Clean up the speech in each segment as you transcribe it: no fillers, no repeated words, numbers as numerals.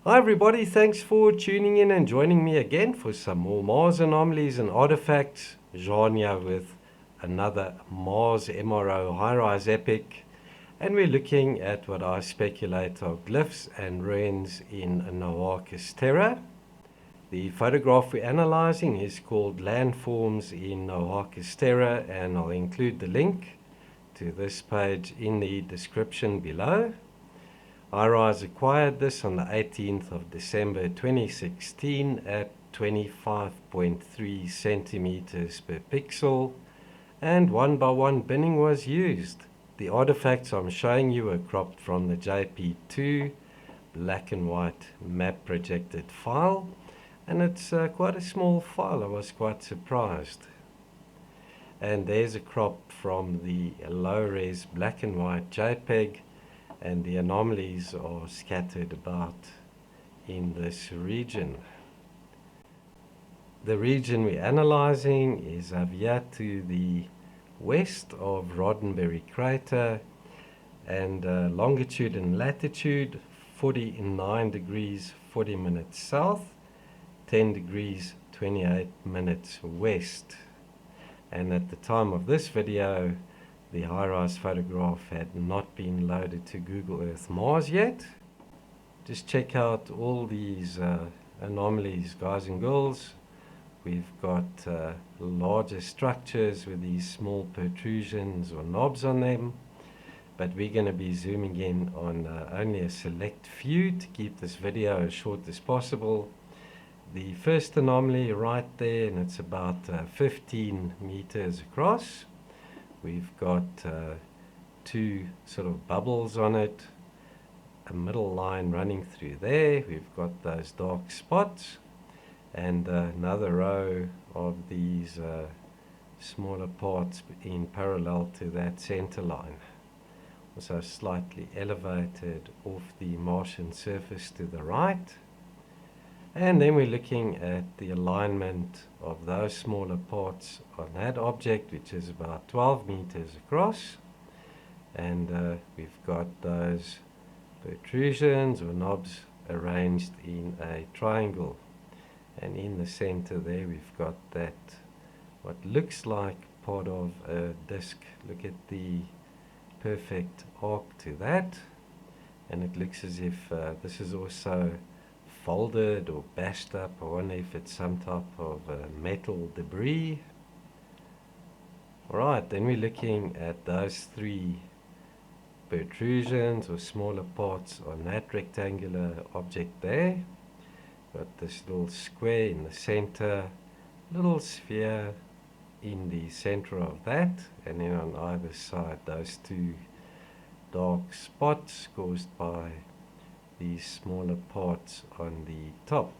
Hi everybody, thanks for tuning in and joining me again for some more Mars anomalies and artifacts. Jean here with another Mars MRO high-rise epic, and we're looking at what I speculate are glyphs and ruins in Noachis Terra. The photograph we're analyzing is called Landforms in Noachis Terra, and I'll include the link to this page in the description below. High-rise acquired this on the 18th of December 2016 at 25.3 centimeters per pixel, and 1:1 binning was used. The artifacts I'm showing you are cropped from the JP2 black and white map projected file, and it's quite a small file. I was quite surprised. And there's a crop from the low-res black and white JPEG, and the anomalies are scattered about in this region. The region we're analyzing is here to the west of Roddenberry crater, and longitude and latitude 49 degrees 40 minutes south, 10 degrees 28 minutes west. And at the time of this video, the high-rise photograph had not been loaded to Google Earth Mars yet. Just check out all these anomalies, guys and girls. We've got larger structures with these small protrusions or knobs on them, but we're going to be zooming in on only a select few to keep this video as short as possible. The first anomaly right there, and it's about 15 meters across. We've got two sort of bubbles on it, a middle line running through there. We've got those dark spots, and another row of these smaller parts in parallel to that center line. Also slightly elevated off the Martian surface to the right. And then we're looking at the alignment of those smaller parts on that object, which is about 12 meters across. And we've got those protrusions or knobs arranged in a triangle. And in the center there we've got that, what looks like part of a disc. Look at the perfect arc to that. And it looks as if this is also folded or bashed up. I wonder if it's some type of metal debris. Alright, then we're looking at those three protrusions or smaller parts on that rectangular object there. Got this little square in the center, little sphere in the center of that, and then on either side those two dark spots caused by these smaller parts on the top.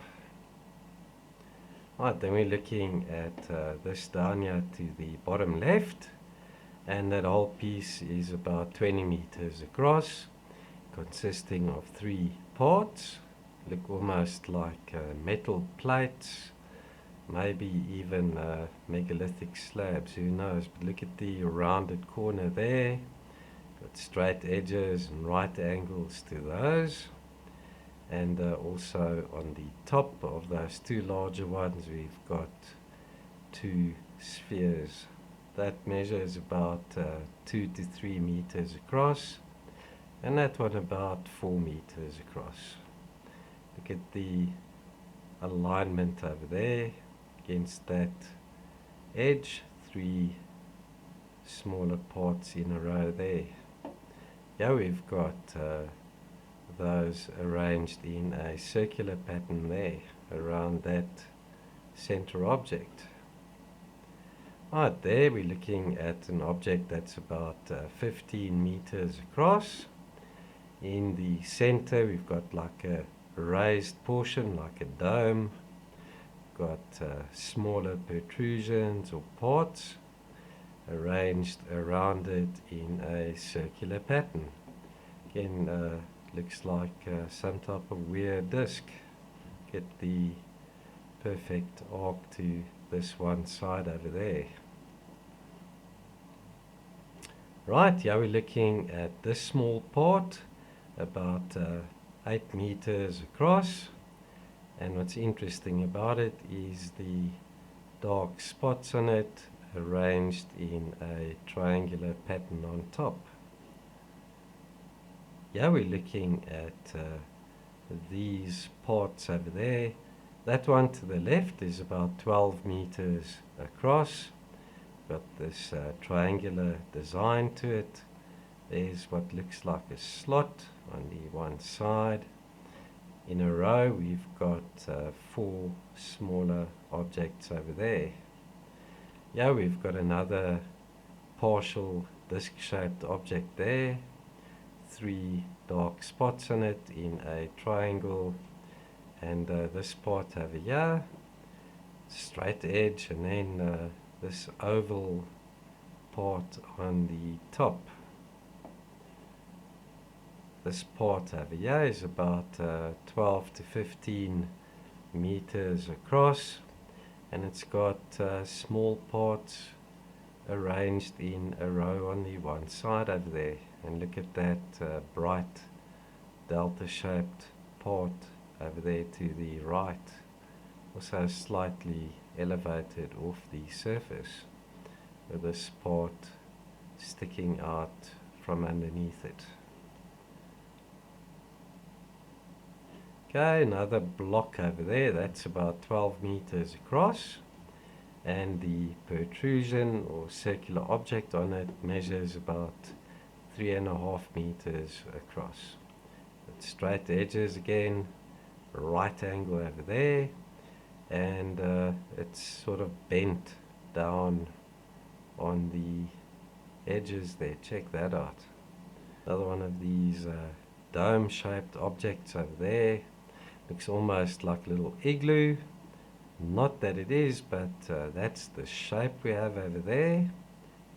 Right, then we're looking at this down here to the bottom left, and that whole piece is about 20 meters across, consisting of three parts. Look almost like metal plates, maybe even megalithic slabs, who knows. But look at the rounded corner there, got straight edges and right angles to those. And also on the top of those two larger ones we've got two spheres that measures about 2 to 3 meters across, and that one about 4 meters across. Look at the alignment over there against that edge, three smaller parts in a row there. Here we've got those arranged in a circular pattern there around that center object. Right there we're looking at an object that's about 15 meters across. In the center we've got like a raised portion, like a dome. Got smaller protrusions or parts arranged around it in a circular pattern. Again, looks like some type of weird disc. Get the perfect arc to this one side over there. Right, here we're looking at this small part, about 8 meters across. And what's interesting about it is the dark spots on it arranged in a triangular pattern on top. Here we're looking at these parts over there. That one to the left is about 12 meters across. Got this triangular design to it. There's what looks like a slot on the one side. In a row we've got 4 smaller objects over there. Yeah, we've got another partial disc-shaped object there. 3 dark spots on it in a triangle, and this part over here, straight edge, and then this oval part on the top. This part over here is about 12 to 15 meters across, and it's got small parts arranged in a row on the one side over there. And look at that bright delta shaped part over there to the right, also slightly elevated off the surface, with this part sticking out from underneath it. Okay, another block over there, that's about 12 meters across, and the protrusion or circular object on it measures about 3.5 meters across. With straight edges again, right angle over there, and it's sort of bent down on the edges there. Check that out. Another one of these dome shaped objects over there. Looks almost like a little igloo. Not that it is, but that's the shape we have over there,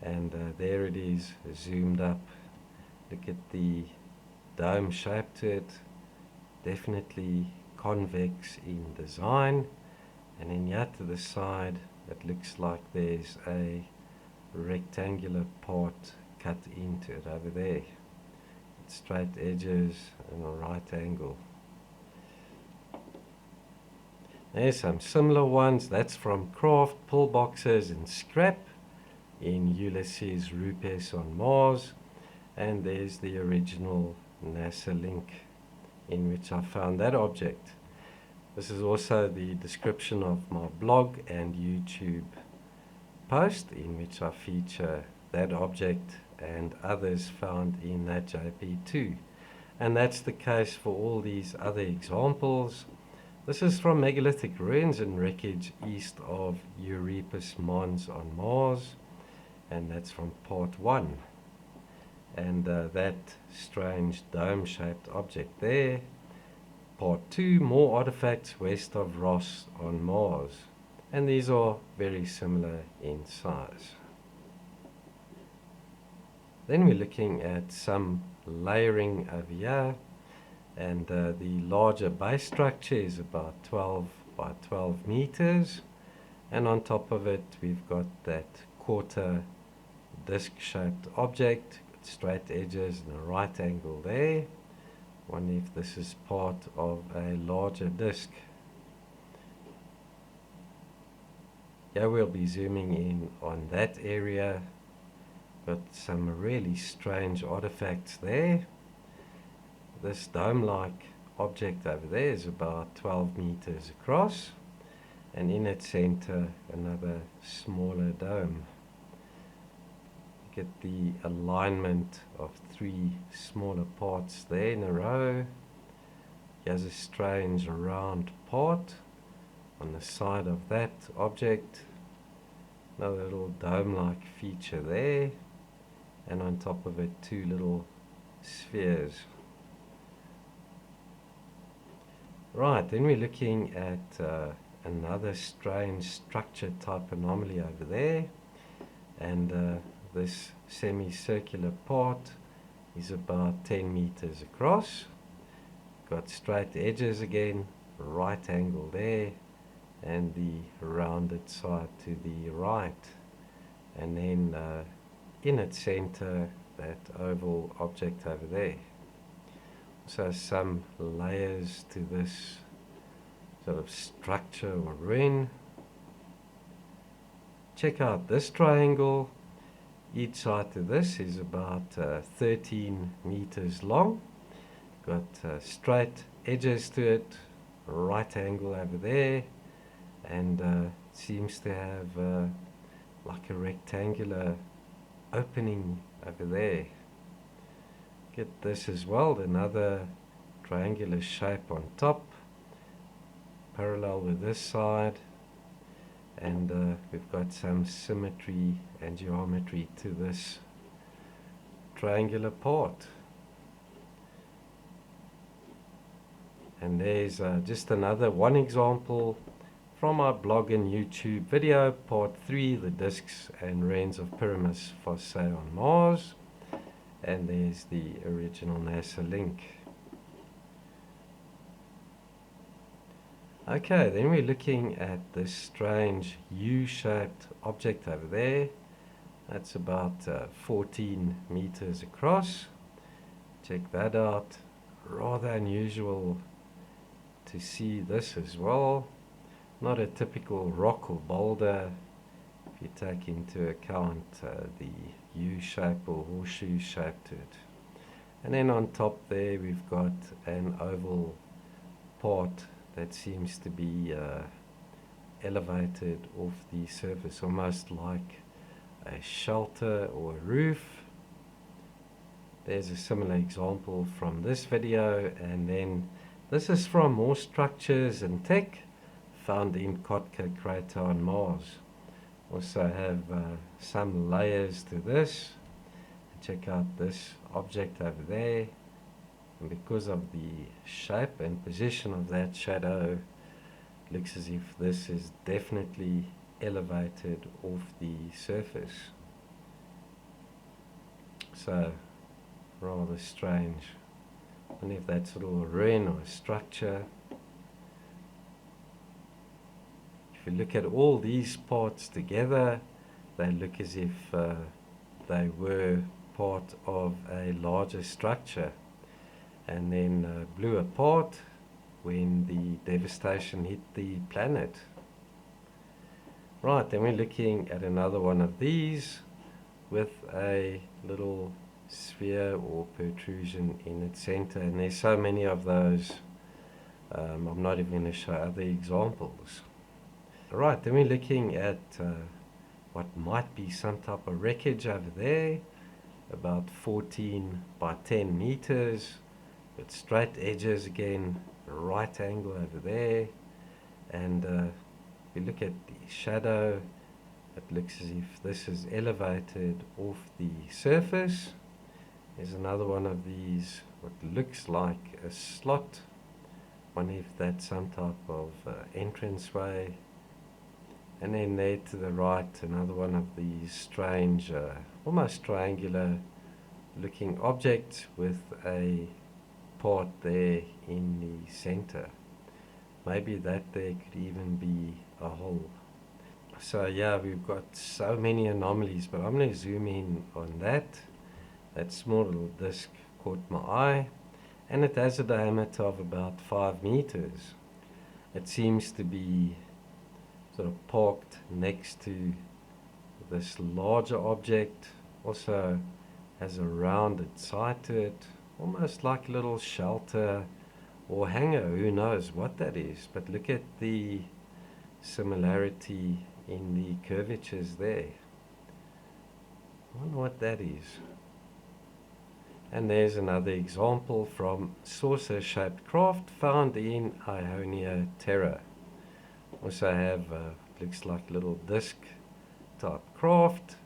and there it is zoomed up. Look at the dome shape to it, definitely convex in design. And then here to the side it looks like there's a rectangular part cut into it over there, with straight edges and a right angle. There's some similar ones. That's from craft pillboxes and scrap in Ulysses Rupes on Mars. And there's the original NASA link in which I found that object. This is also the description of my blog and YouTube post in which I feature that object and others found in that JP too. And that's the case for all these other examples. This is from megalithic ruins and wreckage east of Euripus Mons on Mars, and that's from part 1. And that strange dome-shaped object there. Part 2, more artifacts west of Ross on Mars. And these are very similar in size. Then we're looking at some layering over here. And the larger base structure is about 12 by 12 meters. And on top of it, we've got that quarter disc-shaped object, straight edges and a right angle there. Wonder if this is part of a larger disc. Here we'll be zooming in on that area. Got some really strange artifacts there. This dome-like object over there is about 12 meters across, and in its center another smaller dome. Get the alignment of 3 smaller parts there in a row. Here's a strange round part on the side of that object. Another little dome-like feature there, and on top of it 2 little spheres. Right, then we're looking at another strange structure type anomaly over there, and this semicircular part is about 10 meters across. Got straight edges again, right angle there, and the rounded side to the right, and then in its center that oval object over there. So some layers to this sort of structure or ruin. Check out this triangle. Each side to this is about 13 meters long. Got straight edges to it, right angle over there, and seems to have like a rectangular opening over there. Get this as well, another triangular shape on top, parallel with this side, and we've got some symmetry and geometry to this triangular part. And there's just another one example from our blog and YouTube video, part 3, the discs and ruins of Pyramus Fossae on Mars. And there's the original NASA link. Okay, then we're looking at this strange U-shaped object over there. That's about 14 meters across. Check that out. Rather unusual to see this as well. Not a typical rock or boulder if you take into account the U-shape or horseshoe shape to it. And then on top there we've got an oval part that seems to be elevated off the surface, almost like a shelter or a roof. There's a similar example from this video, and then this is from more structures and tech found in Kotka crater on Mars. Also have some layers to this. Check out this object over there, and because of the shape and position of that shadow, it looks as if this is definitely elevated off the surface. So rather strange. I wonder if that's a little ruin or a structure. If you look at all these parts together, they look as if they were part of a larger structure and then blew apart when the devastation hit the planet. Right, then we're looking at another one of these with a little sphere or protrusion in its center, and there's so many of those, I'm not even going to show other examples. Right, then we're looking at what might be some type of wreckage over there, about 14 by 10 meters, with straight edges again, right angle over there, and if you look at the shadow, it looks as if this is elevated off the surface. There's another one of these, what looks like a slot. Wonder if that's some type of entranceway. And then there to the right, another one of these strange, almost triangular looking objects with a part there in the center. Maybe that there could even be a hole. So yeah, we've got so many anomalies, but I'm going to zoom in on that. That small little disc caught my eye, and it has a diameter of about 5 meters. It seems to be sort of parked next to this larger object. Also has a rounded side to it, almost like a little shelter or hanger. Who knows what that is, but look at the similarity in the curvatures there. I wonder what that is. And there's another example from saucer-shaped craft found in Noachis Terra. Also have, looks like a little disc type craft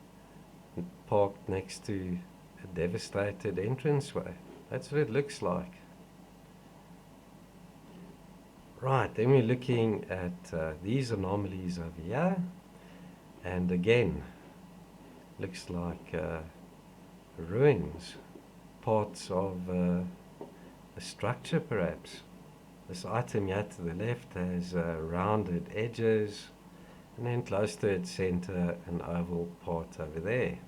parked next to a devastated entranceway. That's what it looks like. Right, then we're looking at these anomalies over here, and again, looks like ruins, parts of a structure perhaps. This item here to the left has rounded edges, and then close to its center, an oval part over there.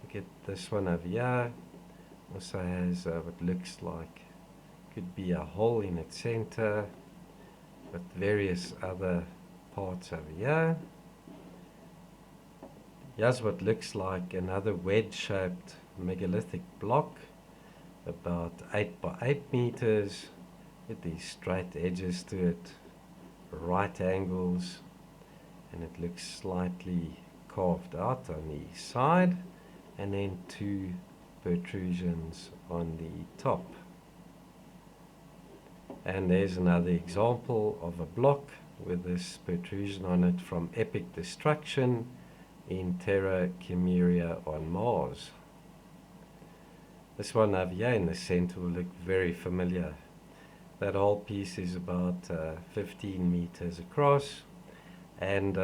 Look at this one over here, also has what looks like Could be a hole in its center with various other parts over here. Here's what looks like another wedge-shaped megalithic block, about 8 by 8 meters, with these straight edges to it, right angles, and it looks slightly carved out on the side, and then 2 protrusions on the top. And there's another example of a block with this protrusion on it from epic destruction in Terra Chimeria on Mars. This one over here in the center will look very familiar. That whole piece is about 15 meters across, and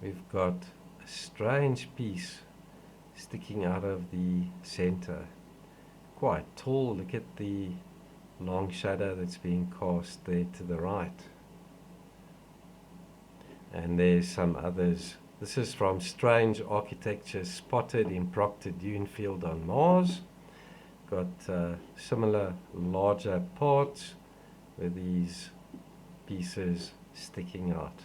we've got a strange piece sticking out of the center. Quite tall. Look at the long shadow that's being cast there to the right. And there's some others. This is from strange architecture spotted in Proctor Dune Field on Mars. Got similar larger parts with these pieces sticking out.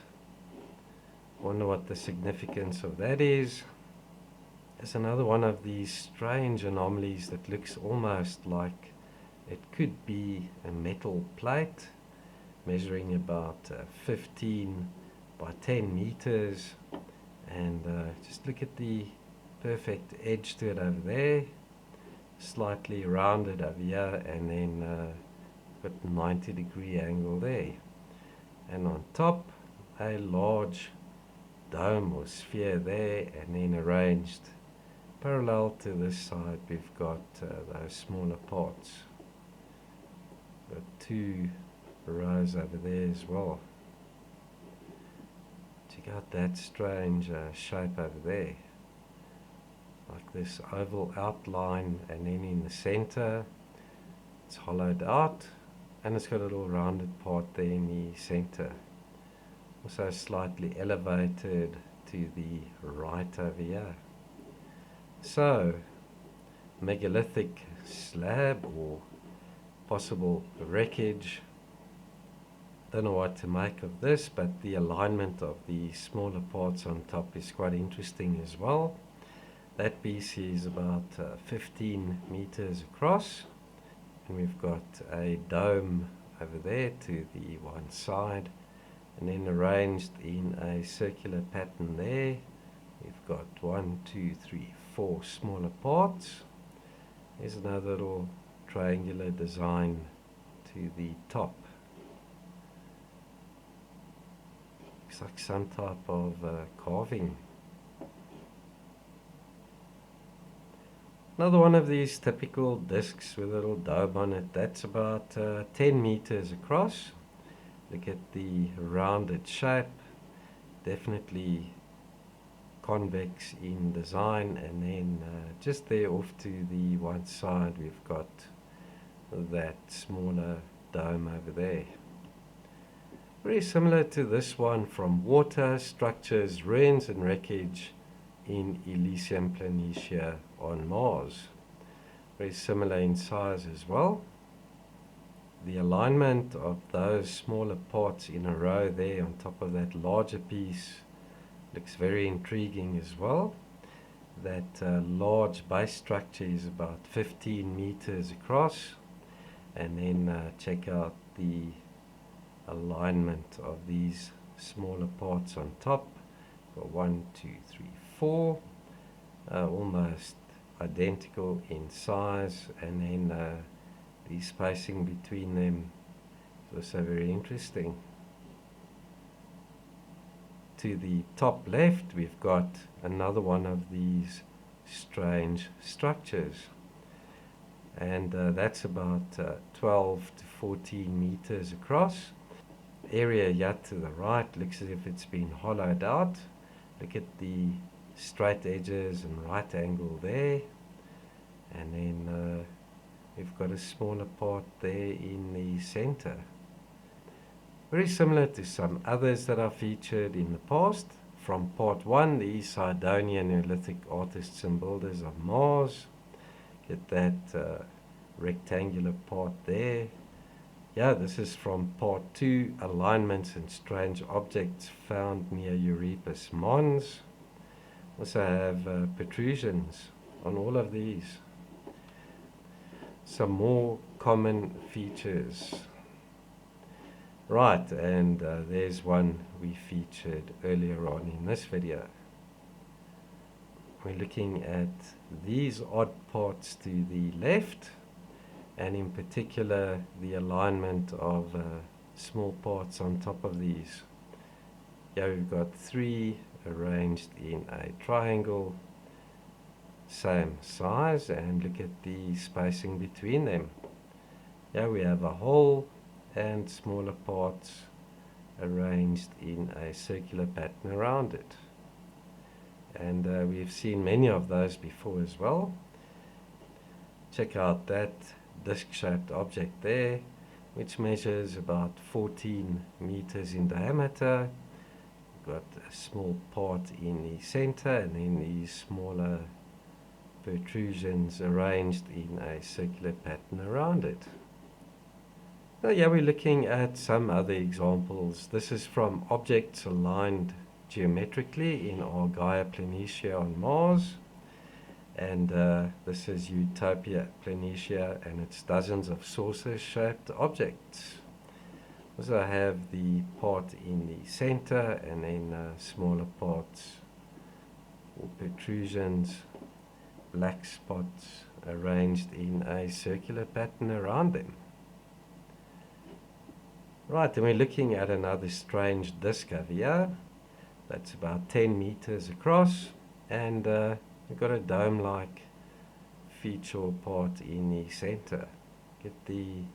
Wonder what the significance of that is. There's another one of these strange anomalies that looks almost like it could be a metal plate measuring about 15 by 10 meters, and just look at the perfect edge to it over there, slightly rounded over here, and then got 90-degree angle there, and on top a large dome or sphere there, and then arranged parallel to this side we've got those smaller parts. Got 2 rows over there as well. Check out that strange shape over there, like this oval outline, and then in the center it's hollowed out, and it's got a little rounded part there in the center, also slightly elevated to the right over here. So megalithic slab or possible wreckage. Don't know what to make of this, but the alignment of the smaller parts on top is quite interesting as well. That piece is about 15 meters across, and we've got a dome over there to the one side, and then arranged in a circular pattern there we've got 1, 2, 3, 4 smaller parts. There's another little triangular design to the top. Looks like some type of carving. Another one of these typical discs with a little dome on it. That's about 10 meters across. Look at the rounded shape. Definitely convex in design, and then just there off to the one side we've got that smaller dome over there. Very similar to this one from water, structures, ruins and wreckage in Elysium Planitia on Mars. Very similar in size as well. The alignment of those smaller parts in a row there on top of that larger piece looks very intriguing as well. That large base structure is about 15 meters across, and then check out the alignment of these smaller parts on top. Got 1, 2, 3, 4, almost identical in size, and then the spacing between them is also very interesting. To the top left we've got another one of these strange structures, and that's about 12 to 14 meters across. Area here to the right looks as if it's been hollowed out. Look at the straight edges and right angle there, and then we've got a smaller part there in the center. Very similar to some others that I've featured in the past. From part 1, the Sidonian Neolithic artists and builders of Mars. Get that rectangular part there, Yeah, this is from part 2, alignments and strange objects found near Euripus Mons. Also have protrusions on all of these. Some more common features. Right, and there's one we featured earlier on in this video. We're looking at these odd parts to the left, and in particular the alignment of small parts on top of these. Here we've got 3 arranged in a triangle, same size, and look at the spacing between them. Here we have a hole and smaller parts arranged in a circular pattern around it. And we've seen many of those before as well. Check out that disc-shaped object there, which measures about 14 meters in diameter. We've got a small part in the center, and then these smaller protrusions arranged in a circular pattern around it. Now, yeah, we're looking at some other examples. This is from objects aligned geometrically in Argaea Planitia on Mars. And this is Utopia Planitia, and it's dozens of saucer-shaped objects. Also I have the part in the center, and then smaller parts or protrusions, black spots arranged in a circular pattern around them. Right, and we're looking at another strange disc over here. That's about 10 meters across, and we've got a dome-like feature or part in the center. Get the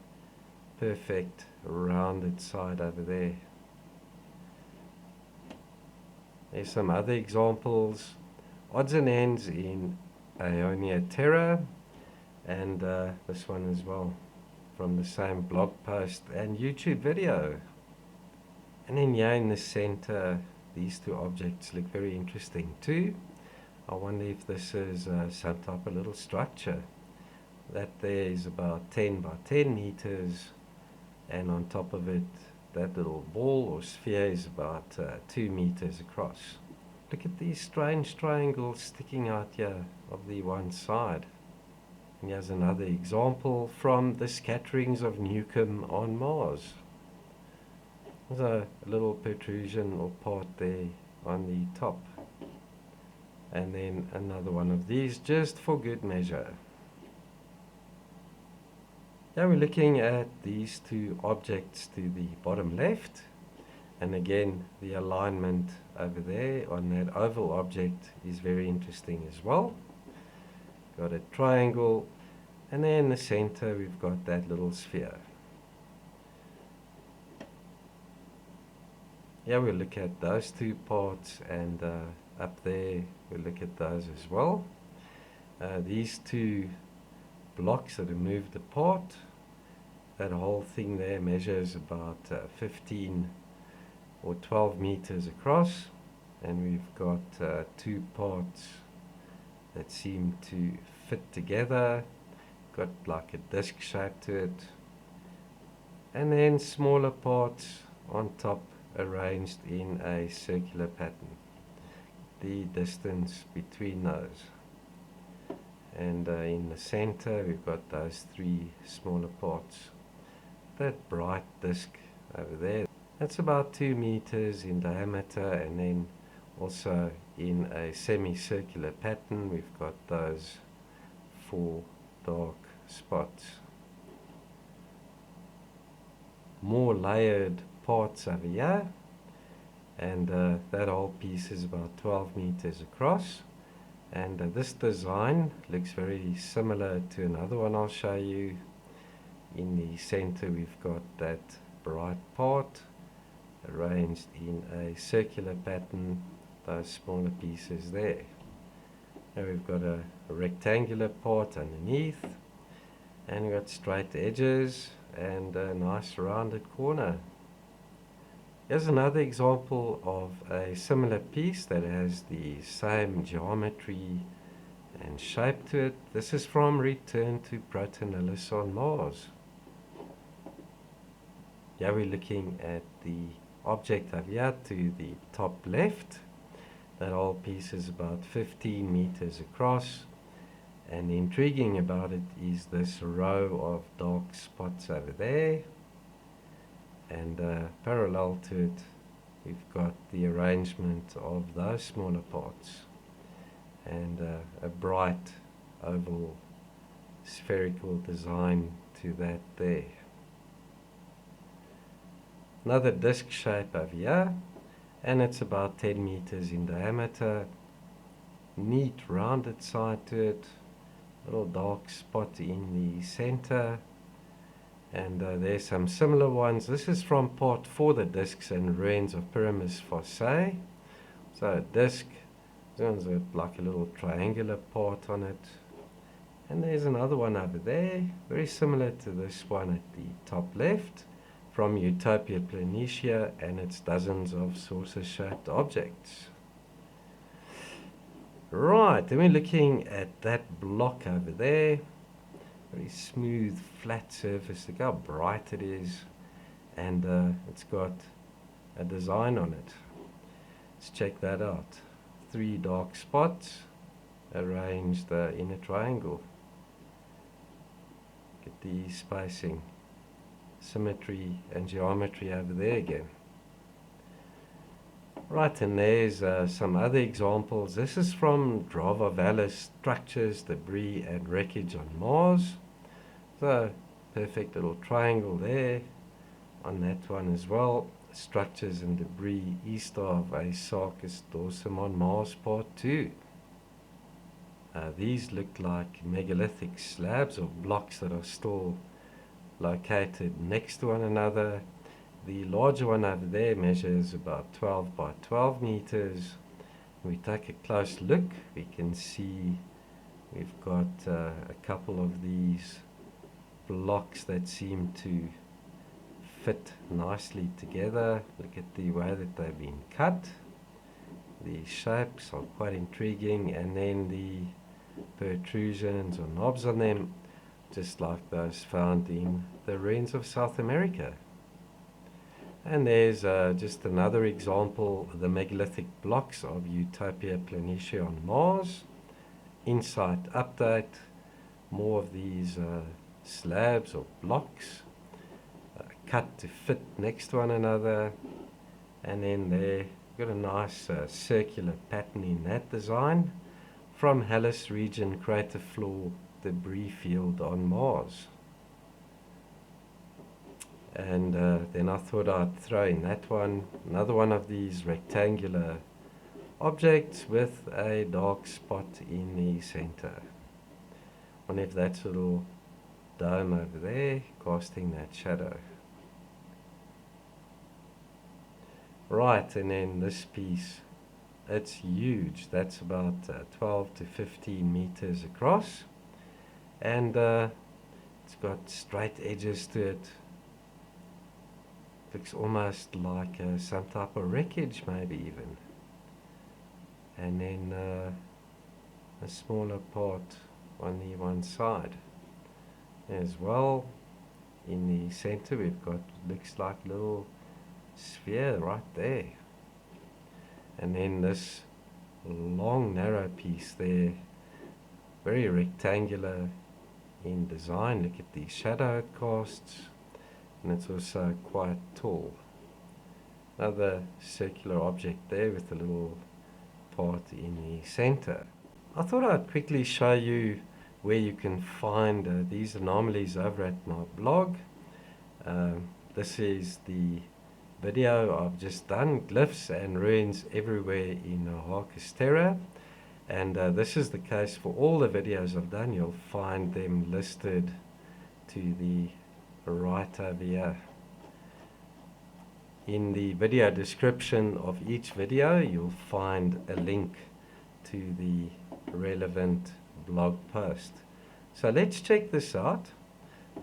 perfect rounded side over there. There's some other examples. Odds and ends in Noachis Terra, and this one as well, from the same blog post and YouTube video. And then here in the center, these 2 objects look very interesting too. I wonder if this is some type of little structure. That there is about 10 by 10 meters, and on top of it, that little ball or sphere is about 2 meters across. Look at these strange triangles sticking out here of the one side. And here's another example from the scatterings of Newcomb on Mars. There's a little protrusion or part there on the top. And then another one of these just for good measure. Now we're looking at these 2 objects to the bottom left, and again the alignment over there on that oval object is very interesting as well. Got a triangle, and then in the center we've got that little sphere. Yeah, we'll look at those 2 parts, and up there we'll look at those as well. These 2 blocks that are moved apart, that whole thing there measures about 15 or 12 meters across, and we've got 2 parts that seem to fit together, got like a disc shape to it, and then smaller parts on top arranged in a circular pattern. The distance between those, and in the center we've got those 3 smaller parts. That bright disc over there, that's about 2 meters in diameter, and then also in a semicircular pattern we've got those 4 dark spots. More layered parts over here, and that whole piece is about 12 meters across, and this design looks very similar to another one I'll show you. In the center we've got that bright part arranged in a circular pattern, those smaller pieces there. Now we've got a rectangular part underneath, and we've got straight edges and a nice rounded corner. Here's another example of a similar piece that has the same geometry and shape to it. This is from Return to Protonillus on Mars. Here we're looking at the object over here to the top left. That whole piece is about 15 meters across, and the intriguing about it is this row of dark spots over there, and parallel to it we've got the arrangement of those smaller parts, and a bright oval spherical design to that there. Another disc shape over here, and it's about 10 meters in diameter. Neat rounded side to it, little dark spot in the center, and there's some similar ones. This is from part 4, the discs and ruins of Pyramus Fosse. So a disc, there's like a little triangular part on it, and there's another one over there, very similar to this one at the top left, from Utopia Planitia, and it's dozens of saucer-shaped objects. Right, then we're looking at that block over there, very smooth, flat surface. Look how bright it is, and it's got a design on it. Let's check that out. 3 dark spots arranged in a triangle. Get the spacing, symmetry and geometry over there again. Right, and there's some other examples. This is from Drava Vallis structures, debris and wreckage on Mars. So perfect little triangle there on that one as well. Structures and debris east of Aesarchus dorsum on Mars part 2. These look like megalithic slabs or blocks that are still located next to one another. The larger one over there measures about 12 by 12 meters. We take a close look, we can see we've got a couple of these blocks that seem to fit nicely together. Look at the way that they've been cut. The shapes are quite intriguing, and then the protrusions or knobs on them, just like those found in the ruins of South America. And there's just another example, the megalithic blocks of Utopia Planitia on Mars. Insight update, more of these slabs or blocks cut to fit next to one another, and then there got a nice circular pattern in that design from Hallis region crater floor debris field on Mars. And then I thought I'd throw in that one, another one of these rectangular objects with a dark spot in the center. Wonder if that's a little dome over there casting that shadow. Right, and then this piece, it's huge. That's about 12 to 15 meters across, and it's got straight edges to it. Looks almost like some type of wreckage, maybe even. And then a smaller part on the one side as well. In the center we've got, looks like a little sphere right there. And then this long narrow piece there, very rectangular in design. Look at the shadow it casts, and it's also quite tall. Another circular object there with a little part in the center. I thought I'd quickly show you where you can find these anomalies over at my blog. This is the video I've just done, Glyphs and Ruins Everywhere in Noachis Terra, and this is the case for all the videos I've done. You'll find them listed to the right over here. In the video description of each video you'll find a link to the relevant blog post. So let's check this out.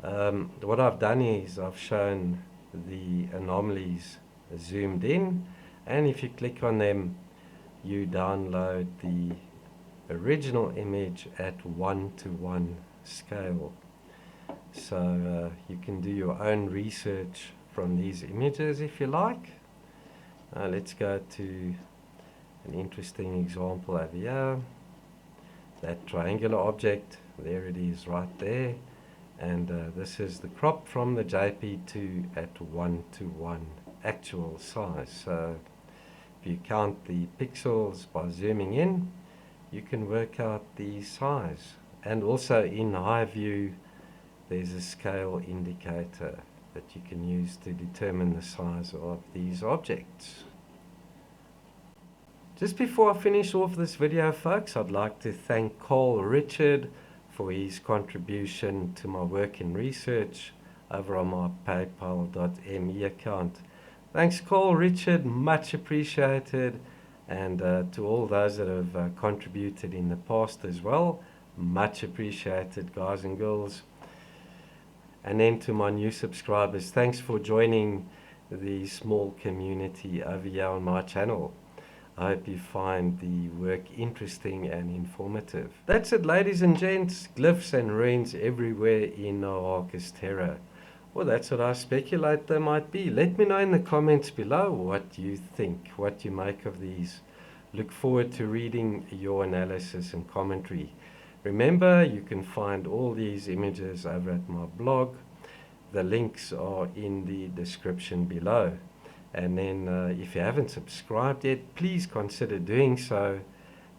What I've done is I've shown the anomalies zoomed in, and if you click on them you download the original image at 1:1 scale. So you can do your own research from these images if you like. Let's go to an interesting example over here. That triangular object, there it is right there. And this is the crop from the JP2 at 1:1 actual size. So if you count the pixels by zooming in, you can work out the size. And also in high view, there's a scale indicator that you can use to determine the size of these objects. Just before I finish off this video, folks, I'd like to thank Carl Richard for his contribution to my work in research over on my paypal.me account. Thanks, Carl Richard, much appreciated. And to all those that have contributed in the past as well, much appreciated, guys and girls. And then to my new subscribers, thanks for joining the small community over here on my channel. I hope you find the work interesting and informative. That's it, ladies and gents. Glyphs and ruins everywhere in Noachis Terra. Well, that's what I speculate they might be. Let me know in the comments below what you think, what you make of these. Look forward to reading your analysis and commentary. Remember, you can find all these images over at my blog. The links are in the description below. And then if you haven't subscribed yet, please consider doing so.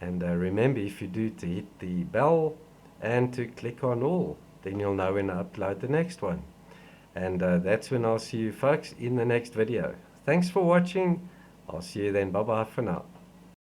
And remember, if you do, to hit the bell and to click on all. Then you'll know when I upload the next one. And that's when I'll see you folks in the next video. Thanks for watching. I'll see you then. Bye-bye for now.